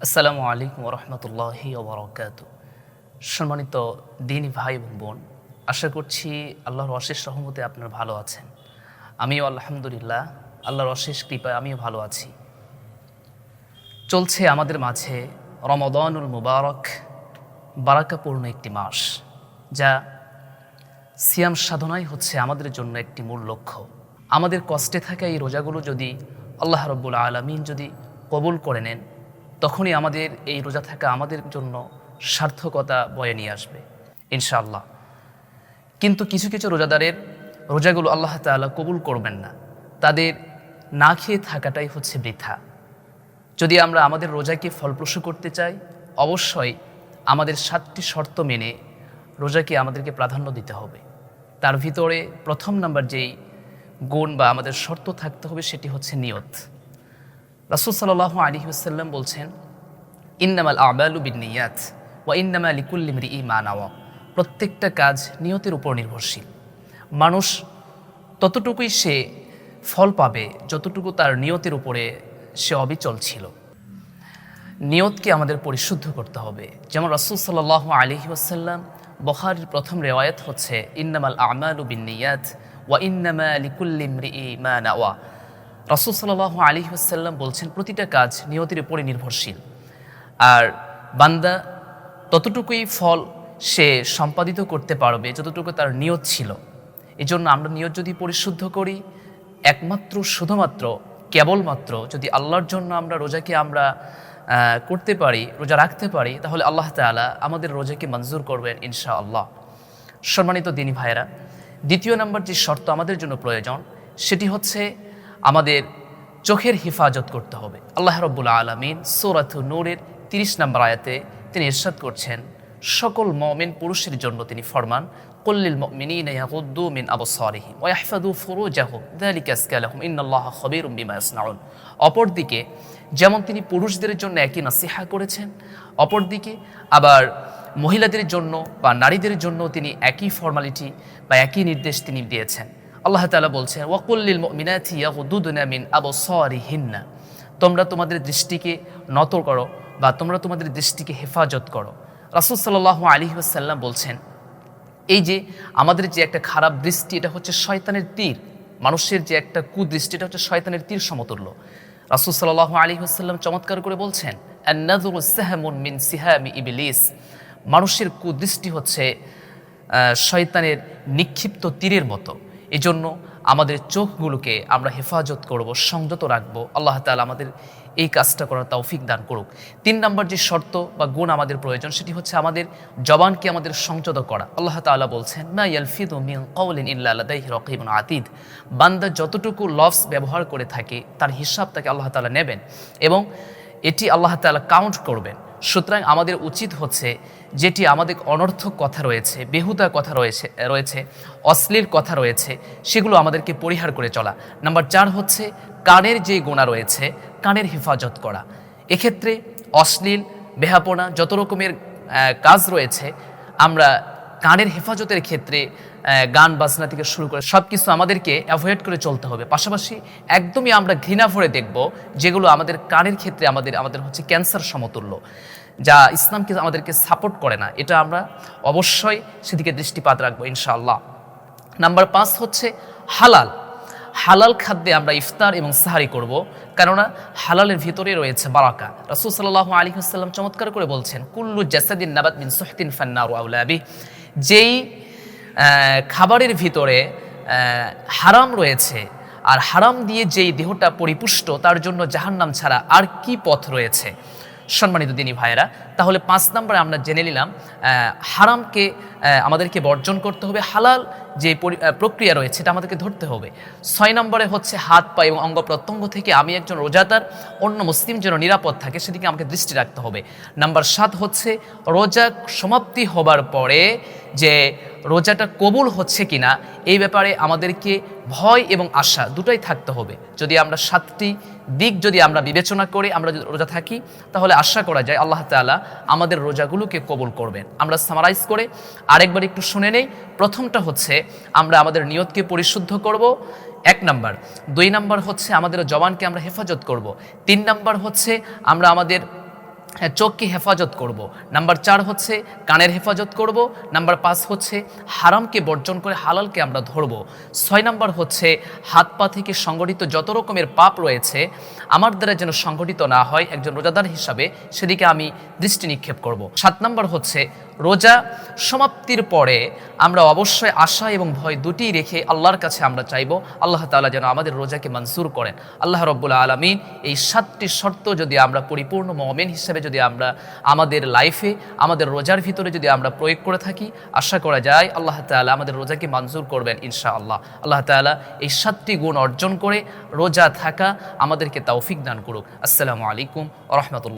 আসসালামু আলাইকুম রহমতুল্লাহি ওবরাকাতু। সম্মানিত দিনী ভাই এবং বোন, আশা করছি আল্লাহর অশেষ রহমতে আপনারা ভালো আছেন। আমিও আলহামদুলিল্লাহ আল্লাহর অশেষ কৃপায় আমিও ভালো আছি। চলছে আমাদের মাঝে রমাদানুল মুবারক, বারাকাপূর্ণ একটি মাস, যা সিয়াম সাধনাই হচ্ছে আমাদের জন্য একটি মূল লক্ষ্য। আমাদের কষ্টে থাকা এই রোজাগুলো যদি আল্লাহ রাব্বুল আলামিন যদি কবুল করে নেন, তখনই আমাদের এই রোজা থাকা আমাদের জন্য সার্থকতা বয়ে নিয়ে আসবে ইনশাআল্লাহ। কিন্তু কিছু কিছু রোজাদারের রোজাগুলো আল্লাহ তাআলা কবুল করবেন না, তাদের না খেয়ে থাকাটাই হচ্ছে বৃথা। যদি আমরা আমাদের রোজাকে ফলপ্রসূ করতে চাই, অবশ্যই আমাদের 7টি শর্ত মেনে রোজাকে আমাদেরকে প্রাধান্য দিতে হবে। তার ভিতরে প্রথম নাম্বার যেই গুণ বা আমাদের শর্ত থাকতে হবে সেটি হচ্ছে নিয়ত। রাসূল সাল্লাল্লাহু আলাইহি ওয়াসাল্লাম বলছেন, ইন্নামাল আমালু বিন্নিয়াত ওয়া ইন্নামা লিকুল্লি ইমরিইন মা নাওয়া। প্রত্যেকটা কাজ নিয়তের উপর নির্ভরশীল। মানুষ ততটুকুই সে ফল পাবে যতটুকু তার নিয়তের উপরে সে অবিচল ছিল। নিয়তকে আমাদের পরিশুদ্ধ করতে হবে। যেমন রাসূল সাল্লাল্লাহু আলাইহি ওয়াসাল্লাম, বুখারীর প্রথম রিওয়ায়াত হচ্ছে, ইন্নামাল আমালু বিন্নিয়াত ওয়া ইন্নামা লিকুল্লি ইমরিইন মা নাওয়া। রাসূল সাল্লাল্লাহু আলাইহি ওয়াসাল্লাম বলছেন, প্রতিটা কাজ নিয়তের উপরে নির্ভরশীল, আর বান্দা ততটুকুই ফল সে সম্পাদিত করতে পারবে যতটুকু তার নিয়ত ছিল। এজন্য আমরা নিয়ত যদি পরিশুদ্ধ করি, একমাত্র শুধুমাত্র কেবলমাত্র যদি আল্লাহর জন্য আমরা রোজাকে আমরা করতে পারি, রোজা রাখতে পারি, তাহলে আল্লাহ তাআলা আমাদের রোজাকে মঞ্জুর করবেন ইনশাআল্লাহ। সম্মানিত দিনী ভাইয়েরা, দ্বিতীয় নম্বর যে শর্ত আমাদের জন্য প্রয়োজন সেটি হচ্ছে আমাদের চোখের হেফাজত করতে হবে। আল্লাহ রাব্বুল আলামিন সূরাত নূরের 30 নম্বর আয়াতে তিনি ইরশাদ করছেন, সকল মুমিন পুরুষের জন্য তিনি ফরমান, কুল্লিল মুমিনিনা ইয়াগুদ্দু মিন আবসারিহিম ওয়া ইয়াহফাযু ফুরুজাহুম যালিকা আযকা লাহুম ইন্নাল্লাহা খাবীরুম বিমা ইয়াসনাউন। অপরদিকে যেমন তিনি পুরুষদের জন্য একই নসিহা করেছেন, অপরদিকে আবার মহিলাদের জন্য বা নারীদের জন্য তিনি একই ফর্মালিটি বা একই নির্দেশ তিনি দিয়েছেন। আল্লাহ তাআলা বলছেন, ওয়াকুল্লিল মুমিনাতি ইয়াগুদ্দুনা মিন আবসারিহিন্না। তোমরা তোমাদের দৃষ্টিকে নত করো বা তোমরা তোমাদের দৃষ্টিকে হেফাজত করো। রাসূল সাল্লাল্লাহু আলাইহি ওয়াসাল্লাম বলছেন, এই যে আমাদের যে একটা খারাপ দৃষ্টি, এটা হচ্ছে শয়তানের তীর। মানুষের যে একটা কুদৃষ্টি, এটা হচ্ছে শয়তানের তীর সমতুল্য। রাসূল সাল্লাল্লাহু আলাইহি ওয়াসাল্লাম চমৎকার করে বলছেন, আন-নাযরু সাহমুন মিন সিহামি ইবলিস। মানুষের কুদৃষ্টি হচ্ছে শয়তানের নিক্ষিপ্ত তীরের মতো। এজন্য আমাদের চোখগুলোকে আমরা হেফাজত করব, সংযত রাখবো। আল্লাহ তাআলা আমাদের এই কাজটা করার তৌফিক দান করুক। 3 নম্বর যে শর্ত বা গুণ আমাদের প্রয়োজন সেটি হচ্ছে আমাদের জবানকে আমাদের সংযত করা। আল্লাহ তাআলা বলছেন, মা ইয়ালফিযু মিন কাওলিন ইল্লা লাদাইহি রাকীবুন আতীদ। বান্দা যতটুকু লফজ ব্যবহার করে থাকে তার হিসাব তাকে আল্লাহ তাআলা নেবেন এবং এটি আল্লাহ তাআলা কাউন্ট করবেন। সুতরাং আমাদের উচিত হচ্ছে, যেটি আমাদের অনর্থক কথা রয়েছে, বেহুদা কথা রয়েছে, অশ্লীল কথা রয়েছে, সেগুলো আমাদেরকে পরিহার করে চলা। নাম্বার 4 হচ্ছে কানের যে গুনাহ রয়েছে, কানের হেফাজত করা। এক্ষেত্রে অশ্লীল, বেহাপনা, যত রকমের কাজ রয়েছে, আমরা কানের হেফাজতের ক্ষেত্রে গান বাজনা থেকে শুরু করে সব কিছু আমাদেরকে অ্যাভয়েড করে চলতে হবে। পাশাপাশি একদমই আমরা ঘৃণা ভরে দেখব যেগুলো আমাদের কানের ক্ষেত্রে আমাদের হচ্ছে ক্যান্সার সমতুল্য, যা ইসলামকে আমাদেরকে সাপোর্ট করে না। এটা আমরা অবশ্যই সেদিকে দৃষ্টিপাত রাখবো ইনশাআল্লাহ। নাম্বার 5 হচ্ছে হালাল। হালাল খাদ্যে আমরা ইফতার এবং সাহারি করব, কেননা হালালের ভিতরে রয়েছে বারাকা। রাসূল সাল্লাল্লাহু আলাইহি ওয়াসাল্লাম চমৎকার করে বলছেন, কুল্লু জাসাদিন নাবাত মিন সুহতিন ফান্নারু আউলা বিহি। যেই খাবারের ভিতরে হারাম রয়েছে আর হারাম দিয়ে যেই দেহটা পরিপুষ্ট, তার জন্য জাহান্নাম ছাড়া আর কি পথ রয়েছে। সম্মানিত দিনী ভাইয়েরা, তাহলে 5 নম্বরে আমরা জেনে নিলাম হারামকে আমাদেরকে বর্জন করতে হবে, হালাল যে প্রক্রিয়া রয়েছে এটা আমাদেরকে ধরতে হবে। 6 নম্বরে হচ্ছে হাত পা এবং অঙ্গ প্রত্যঙ্গ থেকে আমি একজন রোজাদার, অন্য মুসলিম যেন নিরাপদ থাকে সেদিকে আমাকে দৃষ্টি রাখতে হবে। নাম্বার 7 হচ্ছে রোজা সমাপ্তি হবার পরে যে রোজাটা কবুল হচ্ছে কিনা এই ব্যাপারে আমাদেরকে ভয় এবং আশা দুটোই থাকতে হবে। যদি আমরা 7টি দিক যদি আমরা বিবেচনা করে আমরা যদি রোজা থাকি, তাহলে আশা করা যায় আল্লাহ তাআলা আমাদের রোজাগুলোকে কবুল করবেন। আমরা সামারাইজ করে আরেকবার একটু শুনে নেই। প্রথমটা হচ্ছে আমরা আমাদের নিয়তকে পরিশুদ্ধ করব, 1 নাম্বার। 2 নাম্বার হচ্ছে আমাদের জবানকে আমরা হেফাজত করব। 3 নাম্বার হচ্ছে আমরা আমাদের হ্যাঁ, চোখকে হেফাজত করব। নাম্বার 4 হচ্ছে কানের হেফাজত করব। নাম্বার 5 হচ্ছে হারামকে বর্জন করে হালালকে আমরা ধরব। 6 নাম্বার হচ্ছে হাত পা থেকে সংগঠিত যত রকমের পাপ রয়েছে আমার দ্বারা যেন সংগঠিত না হয়, একজন রোজাদার হিসাবে সেদিকে আমি দৃষ্টি নিক্ষেপ করব। 7 নাম্বার হচ্ছে রোজা সমাপ্তির পরে আমরা অবশ্যই আশা এবং ভয় দুটিই রেখে আল্লাহর কাছে আমরা চাইব আল্লাহ তাআলা যেন আমাদের রোজাকে মঞ্জুর করেন। আল্লাহ রাব্বুল আলামিন এই 7টি শর্ত যদি আমরা পরিপূর্ণ মুমিন হিসেবে যদি আমরা আমাদের লাইফে আমাদের রোজার ভিতরে যদি আমরা প্রয়োগ করে থাকি, আশা করা যায় আল্লাহ তাআলা আমাদের রোজাকে মঞ্জুর করবেন ইনশাআল্লাহ। আল্লাহ তাআলা এই 7টি গুণ অর্জন করে রোজা থাকা আমাদেরকে তৌফিক দান করুক। আসসালামু আলাইকুম ওয়া রাহমাতুল্লাহ।